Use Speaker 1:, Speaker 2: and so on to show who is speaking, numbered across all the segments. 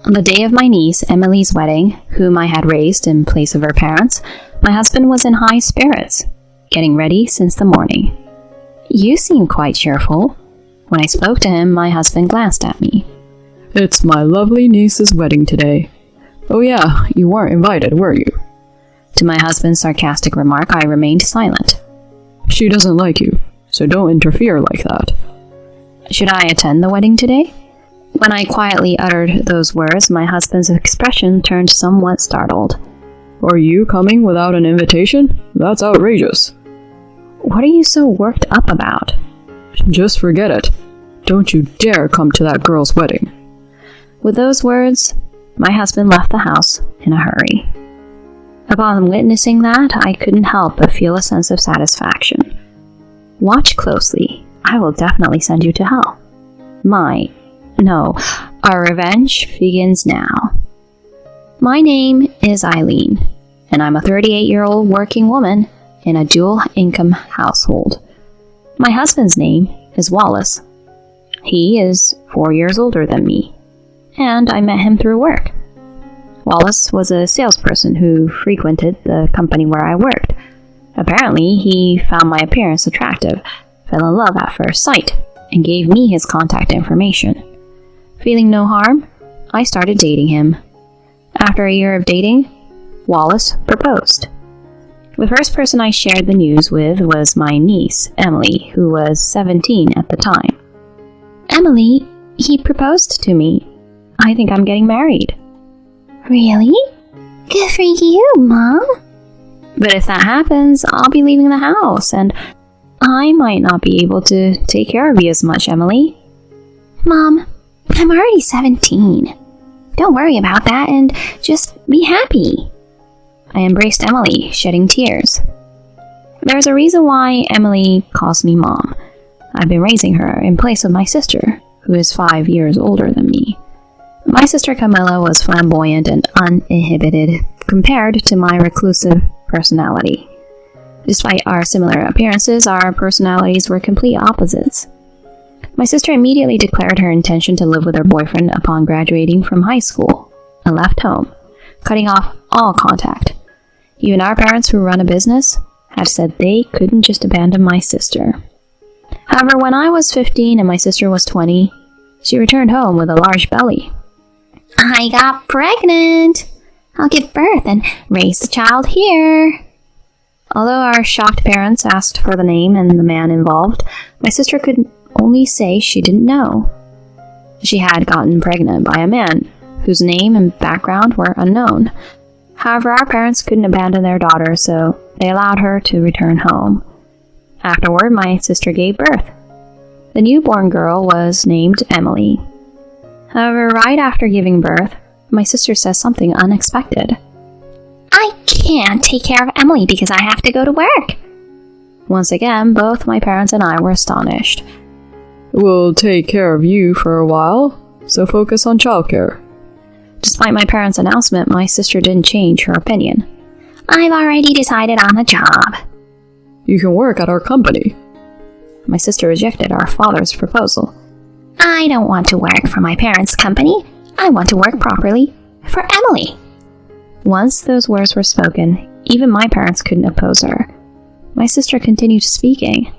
Speaker 1: On the day of my niece Emily's wedding, whom I had raised in place of her parents, my husband was in high spirits, getting ready since the morning. "You seem quite cheerful." When I spoke to him, my husband glanced at me.
Speaker 2: "It's my lovely niece's wedding today. Oh yeah, you weren't invited, were you?"
Speaker 1: To my husband's sarcastic remark, I remained silent.
Speaker 2: "She doesn't like you, so don't interfere like that."
Speaker 1: Should I attend the wedding today? When I quietly uttered those words, my husband's expression turned somewhat startled.
Speaker 2: "Are you coming without an invitation? That's outrageous."
Speaker 1: "What are you so worked up about?"
Speaker 2: "Just forget it. Don't you dare come to that girl's wedding."
Speaker 1: With those words, my husband left the house in a hurry. Upon witnessing that, I couldn't help but feel a sense of satisfaction. Watch closely. I will definitely send you to hell. Our revenge begins now. My name is Eileen, and I'm a 38-year-old working woman in a dual-income household. My husband's name is Wallace. He is 4 years older than me, and I met him through work. Wallace was a salesperson who frequented the company where I worked. Apparently, he found my appearance attractive, fell in love at first sight, and gave me his contact information. Feeling no harm, I started dating him. After a year of dating, Wallace proposed. The first person I shared the news with was my niece, Emily, who was 17 at the time. "Emily, he proposed to me. I think I'm getting married." "Really? Good for you, Mom." "But if that happens, I'll be leaving the house, and I might not be able to take care of you as much, Emily." "Mom, I'm already 17. Don't worry about that and just be happy." I embraced Emily, shedding tears. There's a reason why Emily calls me Mom. I've been raising her in place of my sister, who is 5 years older than me. My sister Camilla was flamboyant and uninhibited compared to my reclusive personality. Despite our similar appearances, our personalities were complete opposites. My sister immediately declared her intention to live with her boyfriend upon graduating from high school and left home, cutting off all contact. Even our parents, who run a business, had said they couldn't just abandon my sister. However, when I was 15 and my sister was 20, she returned home with a large belly. "I got pregnant. I'll give birth and raise the child here." Although our shocked parents asked for the name and the man involved, my sister could only say she didn't know. She had gotten pregnant by a man whose name and background were unknown. However, our parents couldn't abandon their daughter, so they allowed her to return home. Afterward, my sister gave birth. The newborn girl was named Emily. However, right after giving birth, my sister says something unexpected. "I can't take care of Emily because I have to go to work." Once again, both my parents and I were astonished.
Speaker 2: "We'll take care of you for a while, so focus on childcare."
Speaker 1: Despite my parents' announcement, my sister didn't change her opinion. "I've already decided on a job."
Speaker 2: "You can work at our company."
Speaker 1: My sister rejected our father's proposal. "I don't want to work for my parents' company. I want to work properly for Emily." Once those words were spoken, even my parents couldn't oppose her. My sister continued speaking.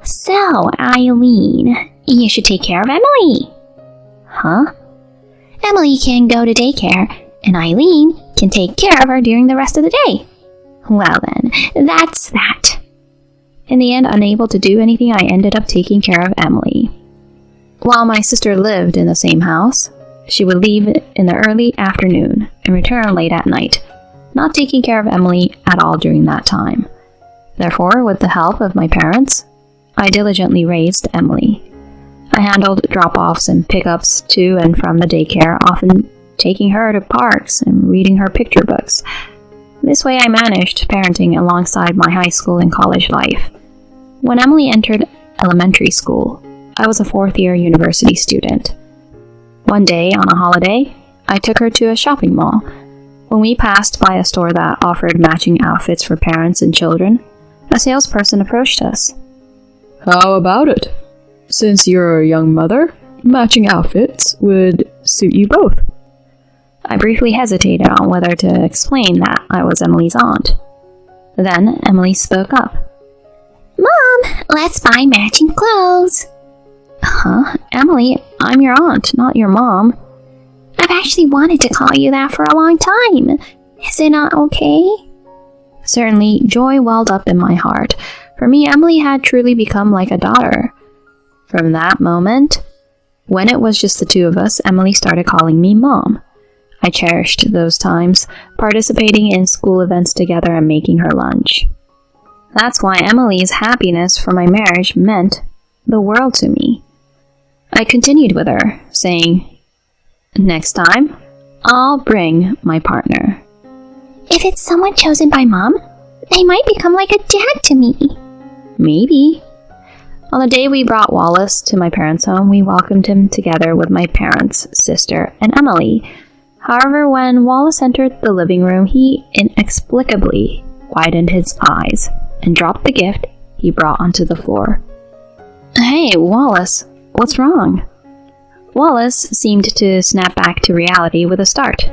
Speaker 1: "So, Eileen, you should take care of Emily." "Huh?" "Emily can go to daycare, and Eileen can take care of her during the rest of the day." "Well then, that's that." In the end, unable to do anything, I ended up taking care of Emily. While my sister lived in the same house, she would leave in the early afternoon and return late at night, not taking care of Emily at all during that time. Therefore, with the help of my parents, I diligently raised Emily. I handled drop-offs and pickups to and from the daycare, often taking her to parks and reading her picture books. This way I managed parenting alongside my high school and college life. When Emily entered elementary school, I was a fourth-year university student. One day, on a holiday, I took her to a shopping mall. When we passed by a store that offered matching outfits for parents and children, a salesperson approached us.
Speaker 2: "How about it? Since you're a young mother, matching outfits would suit you both."
Speaker 1: I briefly hesitated on whether to explain that I was Emily's aunt. Then Emily spoke up.
Speaker 3: Mom, let's buy matching clothes.
Speaker 1: Huh? Emily, I'm your aunt, not your mom.
Speaker 3: I've actually wanted to call you that for a long time. Is it not okay?
Speaker 1: Certainly, joy welled up in my heart. For me, Emily had truly become like a daughter. From that moment, when it was just the two of us, Emily started calling me Mom. I cherished those times, participating in school events together and making her lunch. That's why Emily's happiness for my marriage meant the world to me. I continued with her, saying, "Next time, I'll bring my partner."
Speaker 3: If it's someone chosen by Mom, they might become like a dad to me.
Speaker 1: Maybe. On the day we brought Wallace to my parents' home, we welcomed him together with my parents, sister, and Emily. However, when Wallace entered the living room, he inexplicably widened his eyes and dropped the gift he brought onto the floor. "Hey, Wallace, what's wrong?" Wallace seemed to snap back to reality with a start.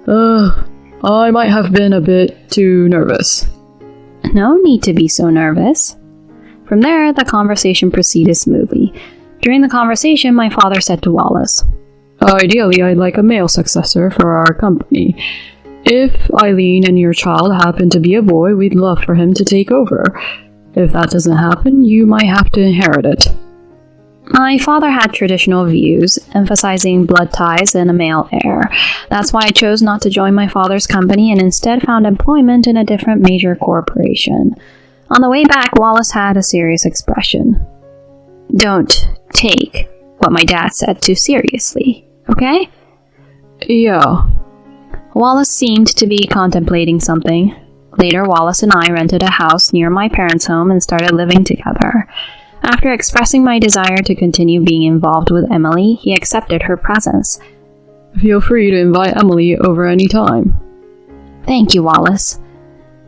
Speaker 2: I might have been a bit too nervous.
Speaker 1: No need to be so nervous. From there, the conversation proceeded smoothly. During the conversation, my father said to Wallace,
Speaker 2: Ideally, I'd like a male successor for our company. If Eileen and your child happen to be a boy, we'd love for him to take over. If that doesn't happen, you might have to inherit it.
Speaker 1: My father had traditional views, emphasizing blood ties and a male heir. That's why I chose not to join my father's company and instead found employment in a different major corporation. On the way back, Wallace had a serious expression. "Don't take what my dad said too seriously, okay?"
Speaker 2: Yeah.
Speaker 1: Wallace seemed to be contemplating something. Later, Wallace and I rented a house near my parents' home and started living together. After expressing my desire to continue being involved with Emily, he accepted her presence.
Speaker 2: Feel free to invite Emily over any time.
Speaker 1: Thank you, Wallace.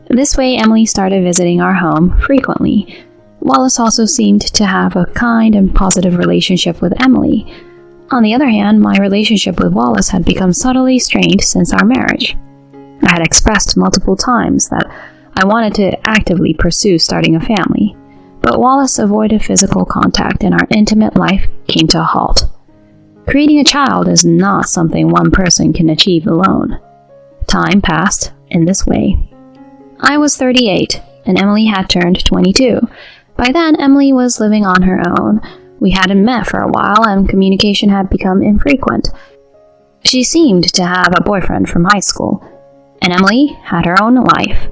Speaker 1: This way, Emily started visiting our home frequently. Wallace also seemed to have a kind and positive relationship with Emily. On the other hand, my relationship with Wallace had become subtly strained since our marriage. I had expressed multiple times that I wanted to actively pursue starting a family, but Wallace avoided physical contact and our intimate life came to a halt. Creating a child is not something one person can achieve alone. Time passed in this way. I was 38, and Emily had turned 22. By then, Emily was living on her own. We hadn't met for a while, and communication had become infrequent. She seemed to have a boyfriend from high school, and Emily had her own life.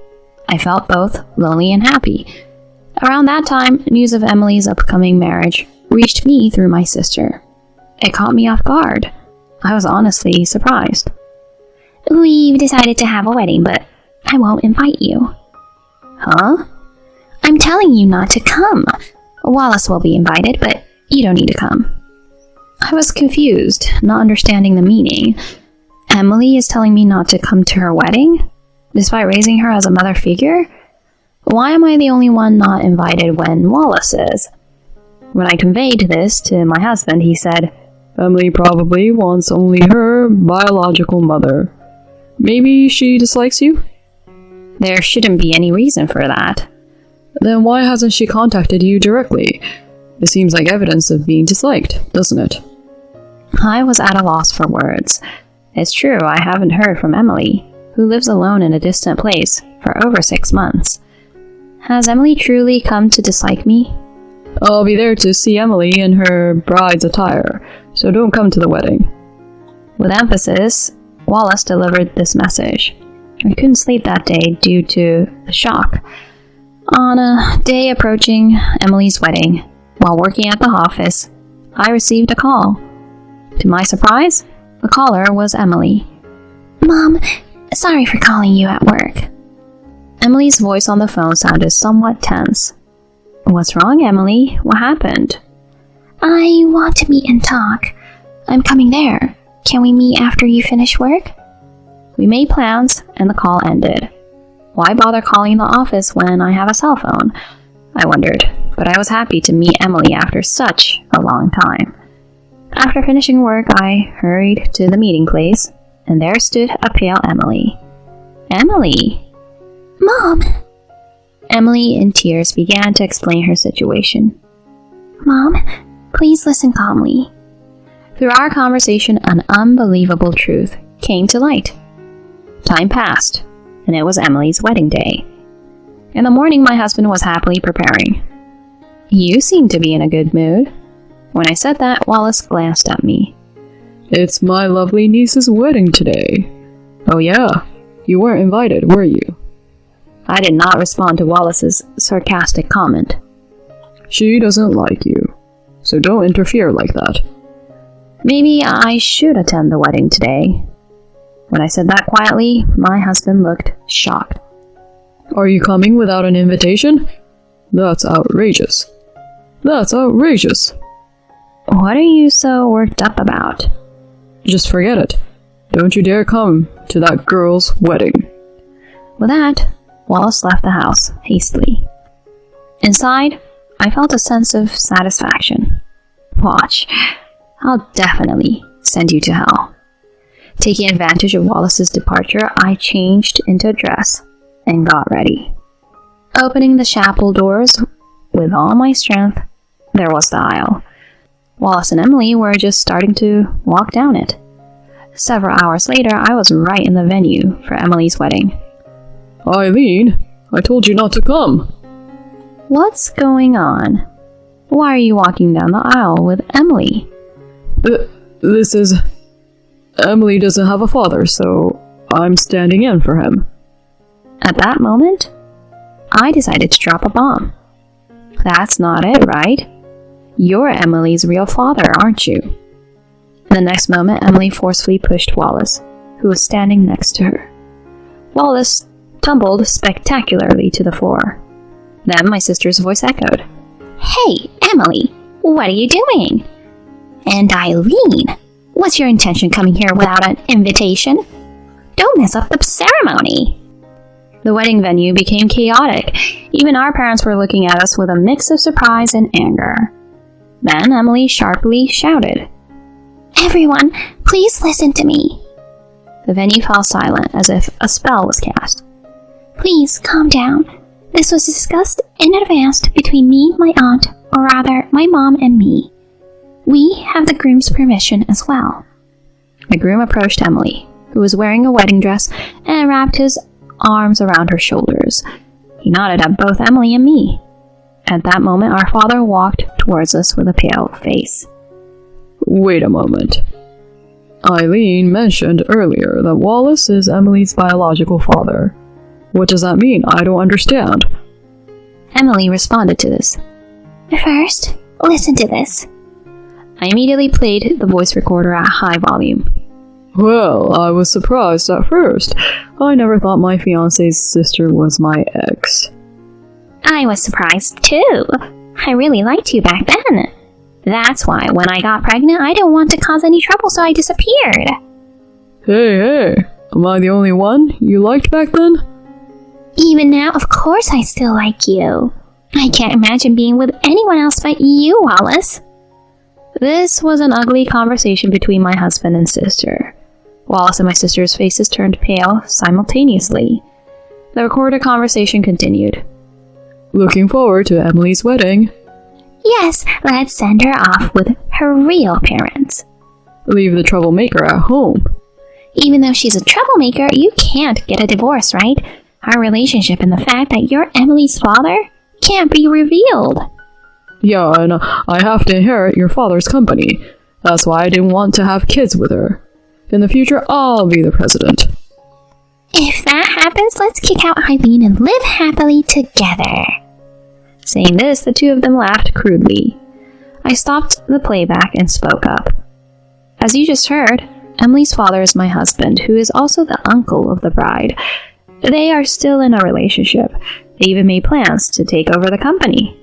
Speaker 1: I felt both lonely and happy. Around that time, news of Emily's upcoming marriage reached me through my sister. It caught me off guard. I was honestly surprised.
Speaker 3: We've decided to have a wedding, but I won't invite you.
Speaker 1: Huh?
Speaker 3: I'm telling you not to come. Wallace will be invited, but you don't need to come.
Speaker 1: I was confused, not understanding the meaning. Emily is telling me not to come to her wedding, despite raising her as a mother figure? Why am I the only one not invited when Wallace is? When I conveyed this to my husband, he said,
Speaker 2: Emily probably wants only her biological mother. Maybe she dislikes you?
Speaker 1: There shouldn't be any reason for that.
Speaker 2: Then why hasn't she contacted you directly? It seems like evidence of being disliked, doesn't it?
Speaker 1: I was at a loss for words. It's true, I haven't heard from Emily, who lives alone in a distant place, for over 6 months. Has Emily truly come to dislike me?
Speaker 2: I'll be there to see Emily in her bride's attire, so don't come to the wedding.
Speaker 1: With emphasis, Wallace delivered this message. I couldn't sleep that day due to the shock. On a day approaching Emily's wedding, while working at the office, I received a call. To my surprise, the caller was Emily.
Speaker 3: Mom, sorry for calling you at work.
Speaker 1: Emily's voice on the phone sounded somewhat tense. What's wrong, Emily? What happened?
Speaker 3: I want to meet and talk. I'm coming there. Can we meet after you finish work?
Speaker 1: We made plans, and the call ended. Why bother calling the office when I have a cell phone? I wondered, but I was happy to meet Emily after such a long time. After finishing work, I hurried to the meeting place. and there stood a pale Emily. Emily!
Speaker 3: Mom!
Speaker 1: Emily, in tears, began to explain her situation.
Speaker 3: Mom, please listen calmly.
Speaker 1: Through our conversation, an unbelievable truth came to light. Time passed, and it was Emily's wedding day. In the morning, my husband was happily preparing. You seem to be in a good mood. When I said that, Wallace glanced at me.
Speaker 2: It's my lovely niece's wedding today. Oh yeah, you weren't invited, were you?
Speaker 1: I did not respond to Wallace's sarcastic comment.
Speaker 2: She doesn't like you, so don't interfere like that.
Speaker 1: Maybe I should attend the wedding today. When I said that quietly, my husband looked shocked.
Speaker 2: Are you coming without an invitation? That's outrageous. That's outrageous.
Speaker 1: What are you so worked up about?
Speaker 2: Just forget it. Don't you dare come to that girl's wedding.
Speaker 1: With that, Wallace left the house hastily. Inside, I felt a sense of satisfaction. Watch, I'll definitely send you to hell. Taking advantage of Wallace's departure, I changed into a dress and got ready. Opening the chapel doors with all my strength, there was the aisle. Wallace and Emily were just starting to walk down it. Several hours later, I was right in the venue for Emily's wedding.
Speaker 2: Eileen, I told you not to come.
Speaker 1: What's going on? Why are you walking down the aisle with Emily?
Speaker 2: This is... Emily doesn't have a father, so I'm standing in for him.
Speaker 1: At that moment, I decided to drop a bomb. That's not it, right? You're Emily's real father, aren't you? The next moment, Emily forcefully pushed Wallace, who was standing next to her. Wallace tumbled spectacularly to the floor. Then my sister's voice echoed.
Speaker 3: Hey, Emily, what are you doing? And Eileen, what's your intention coming here without an invitation? Don't mess up the ceremony.
Speaker 1: The wedding venue became chaotic. Even our parents were looking at us with a mix of surprise and anger. Then Emily sharply shouted,
Speaker 3: Everyone, please listen to me.
Speaker 1: The venue fell silent as if a spell was cast.
Speaker 3: Please calm down. This was discussed in advance between me, my aunt, or rather, my mom and me. We have the groom's permission as well.
Speaker 1: The groom approached Emily, who was wearing a wedding dress, and wrapped his arms around her shoulders. He nodded at both Emily and me. At that moment, our father walked towards us with a pale face.
Speaker 2: Wait a moment. Eileen mentioned earlier that Wallace is Emily's biological father. What does that mean? I don't understand.
Speaker 1: Emily responded to this.
Speaker 3: First, listen to this.
Speaker 1: I immediately played the voice recorder at high volume.
Speaker 2: Well, I was surprised at first. I never thought my fiancé's sister was my ex.
Speaker 3: I was surprised too. I really liked you back then. That's why when I got pregnant, I didn't want to cause any trouble, so I disappeared.
Speaker 2: Hey, am I the only one you liked back then?
Speaker 3: Even now, of course I still like you. I can't imagine being with anyone else but you, Wallace.
Speaker 1: This was an ugly conversation between my husband and sister. Wallace and my sister's faces turned pale simultaneously. The recorded conversation continued.
Speaker 2: Looking forward to Emily's wedding.
Speaker 3: Yes, let's send her off with her real parents.
Speaker 2: Leave the troublemaker at home.
Speaker 3: Even though she's a troublemaker, you can't get a divorce, right? Our relationship and the fact that you're Emily's father can't be revealed.
Speaker 2: Yeah, and I have to inherit your father's company. That's why I didn't want to have kids with her. In the future, I'll be the president.
Speaker 3: If that happens, let's kick out Eileen and live happily together.
Speaker 1: Saying this, the two of them laughed crudely. I stopped the playback and spoke up. As you just heard, Emily's father is my husband, who is also the uncle of the bride. They are still in a relationship. They even made plans to take over the company.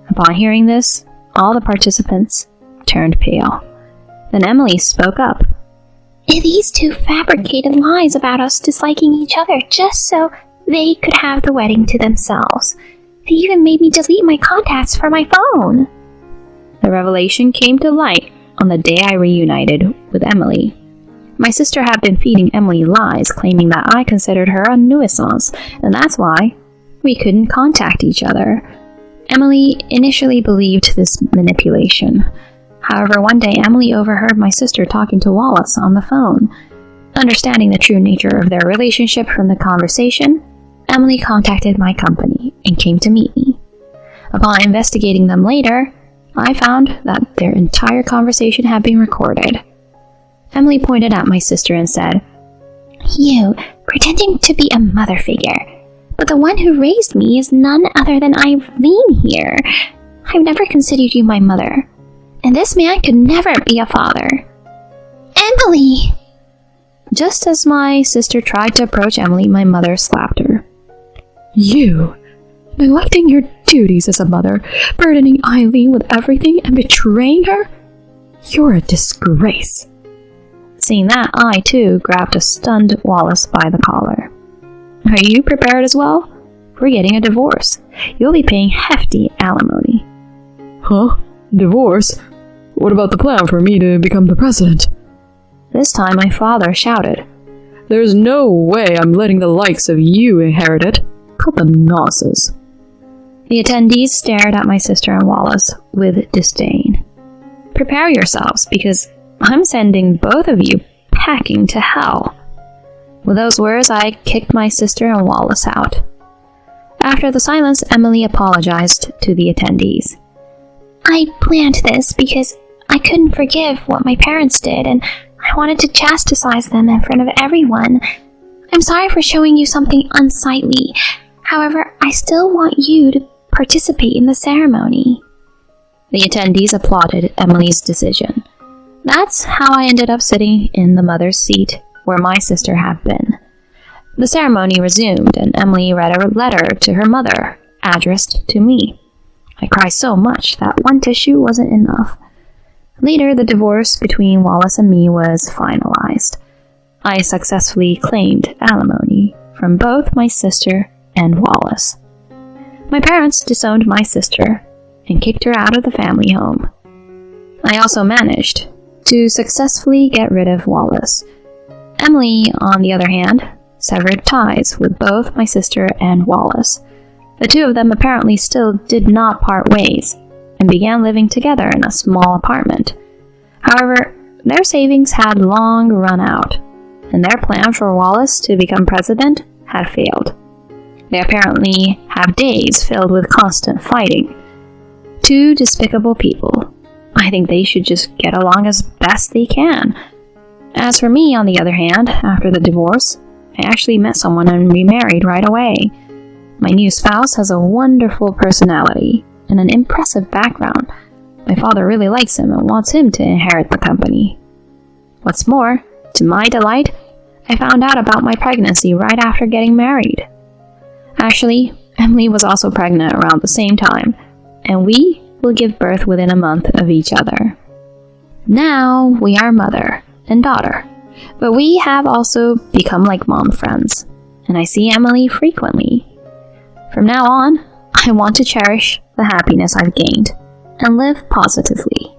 Speaker 1: Upon hearing this, all the participants turned pale. Then Emily spoke up.
Speaker 3: These two fabricated lies about us disliking each other just so they could have the wedding to themselves. They even made me delete my contacts from my phone.
Speaker 1: The revelation came to light on the day I reunited with Emily. My sister had been feeding Emily lies, claiming that I considered her a nuisance, and that's why we couldn't contact each other. Emily initially believed this manipulation. However, one day Emily overheard my sister talking to Wallace on the phone. Understanding the true nature of their relationship from the conversation, Emily contacted my company and came to meet me. Upon investigating them later, I found that their entire conversation had been recorded. Emily pointed at my sister and said,
Speaker 3: "You, pretending to be a mother figure. But the one who raised me is none other than Eileen here. I've never considered you my mother. And this man could never be a father." "Emily!"
Speaker 1: Just as my sister tried to approach Emily, my mother slapped her.
Speaker 2: You, neglecting your duties as a mother, burdening Eileen with everything and betraying her? You're a disgrace.
Speaker 1: Seeing that, I too grabbed a stunned Wallace by the collar. Are you prepared as well? We're getting a divorce. You'll be paying hefty alimony.
Speaker 2: Huh? Divorce? What about the plan for me to become the president?
Speaker 1: This time my father shouted,
Speaker 2: There's no way I'm letting the likes of you inherit it. Cut the nonsense.
Speaker 1: The attendees stared at my sister and Wallace with disdain. Prepare yourselves, because I'm sending both of you packing to hell. With those words, I kicked my sister and Wallace out. After the silence, Emily apologized to the attendees.
Speaker 3: "I planned this because I couldn't forgive what my parents did, and I wanted to chastise them in front of everyone. I'm sorry for showing you something unsightly. However, I still want you to participate in the ceremony."
Speaker 1: The attendees applauded Emily's decision. That's how I ended up sitting in the mother's seat where my sister had been. The ceremony resumed, and Emily read a letter to her mother, addressed to me. I cried so much that one tissue wasn't enough. Later, the divorce between Wallace and me was finalized. I successfully claimed alimony from both my sister and Wallace. My parents disowned my sister and kicked her out of the family home. I also managed to successfully get rid of Wallace. Emily, on the other hand, severed ties with both my sister and Wallace. The two of them apparently still did not part ways and began living together in a small apartment. However, their savings had long run out, and their plan for Wallace to become president had failed. They apparently have days filled with constant fighting. Two despicable people. I think they should just get along as best they can. As for me, on the other hand, after the divorce, I actually met someone and remarried right away. My new spouse has a wonderful personality and an impressive background. My father really likes him and wants him to inherit the company. What's more, to my delight, I found out about my pregnancy right after getting married. Actually, Emily was also pregnant around the same time, and we will give birth within a month of each other. Now we are mother and daughter, but we have also become like mom friends, and I see Emily frequently. From now on, I want to cherish the happiness I've gained and live positively.